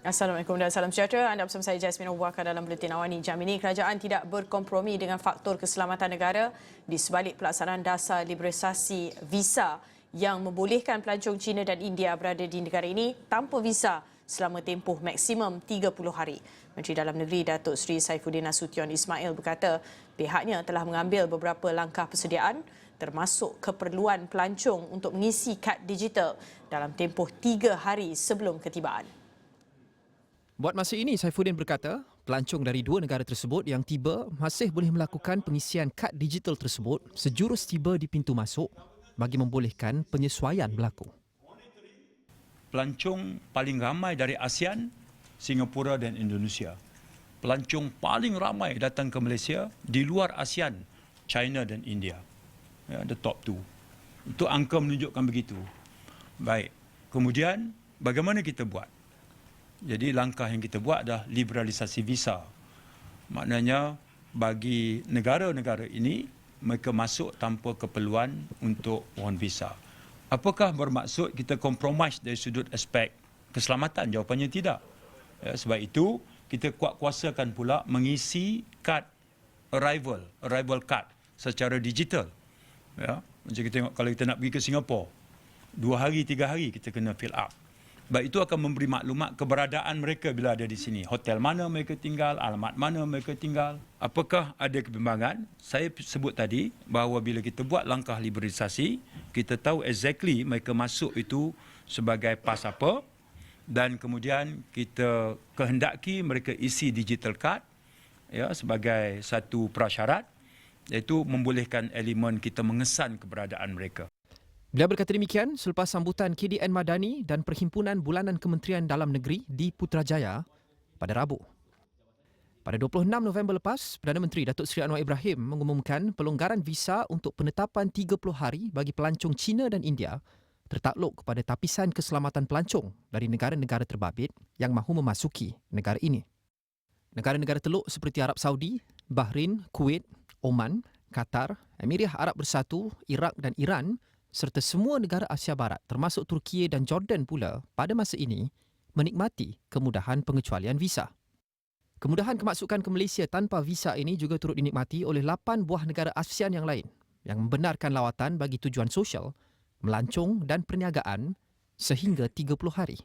Assalamualaikum dan salam sejahtera. Anda bersama saya Jasmine Obwaka dalam Buletin Awal ini. Jam ini kerajaan tidak berkompromi dengan faktor keselamatan negara di sebalik pelaksanaan dasar liberalisasi visa yang membolehkan pelancong China dan India berada di negara ini tanpa visa selama tempoh maksimum 30 hari. Menteri Dalam Negeri Datuk Seri Saifuddin Nasution Ismail berkata pihaknya telah mengambil beberapa langkah persediaan termasuk keperluan pelancong untuk mengisi kad digital dalam tempoh 3 hari sebelum ketibaan. Buat masa ini, Saifuddin berkata, pelancong dari dua negara tersebut yang tiba masih boleh melakukan pengisian kad digital tersebut sejurus tiba di pintu masuk bagi membolehkan penyesuaian berlaku. Pelancong paling ramai dari ASEAN, Singapura dan Indonesia. Pelancong paling ramai datang ke Malaysia di luar ASEAN, China dan India. Ya, the top two. Itu angka menunjukkan begitu. Baik. Kemudian, bagaimana kita buat? Jadi langkah yang kita buat adalah liberalisasi visa. Maknanya bagi negara-negara ini, mereka masuk tanpa keperluan untuk mohon visa. Apakah bermaksud kita kompromis dari sudut aspek keselamatan? Jawapannya tidak. Ya, sebab itu, kita kuat-kuasakan pula mengisi kad arrival card secara digital. Ya, macam kita tengok kalau kita nak pergi ke Singapura, 2 hari, 3 hari kita kena fill up. Baik, itu akan memberi maklumat keberadaan mereka bila ada di sini. Hotel mana mereka tinggal, alamat mana mereka tinggal. Apakah ada kebimbangan? Saya sebut tadi bahawa bila kita buat langkah liberalisasi, kita tahu exactly mereka masuk itu sebagai pas apa dan kemudian kita kehendaki mereka isi digital card ya, sebagai satu prasyarat, iaitu membolehkan elemen kita mengesan keberadaan mereka. Beliau berkata demikian selepas sambutan KDN Madani dan Perhimpunan Bulanan Kementerian Dalam Negeri di Putrajaya pada Rabu. Pada 26 November lepas, Perdana Menteri Datuk Seri Anwar Ibrahim mengumumkan pelonggaran visa untuk penetapan 30 hari bagi pelancong China dan India tertakluk kepada tapisan keselamatan pelancong dari negara-negara terbabit yang mahu memasuki negara ini. Negara-negara teluk seperti Arab Saudi, Bahrain, Kuwait, Oman, Qatar, Emirat Arab Bersatu, Iraq dan Iran serta semua negara Asia Barat termasuk Turki dan Jordan pula pada masa ini menikmati kemudahan pengecualian visa. Kemudahan kemasukan ke Malaysia tanpa visa ini juga turut dinikmati oleh 8 buah negara ASEAN yang lain yang membenarkan lawatan bagi tujuan sosial, melancong dan perniagaan sehingga 30 hari.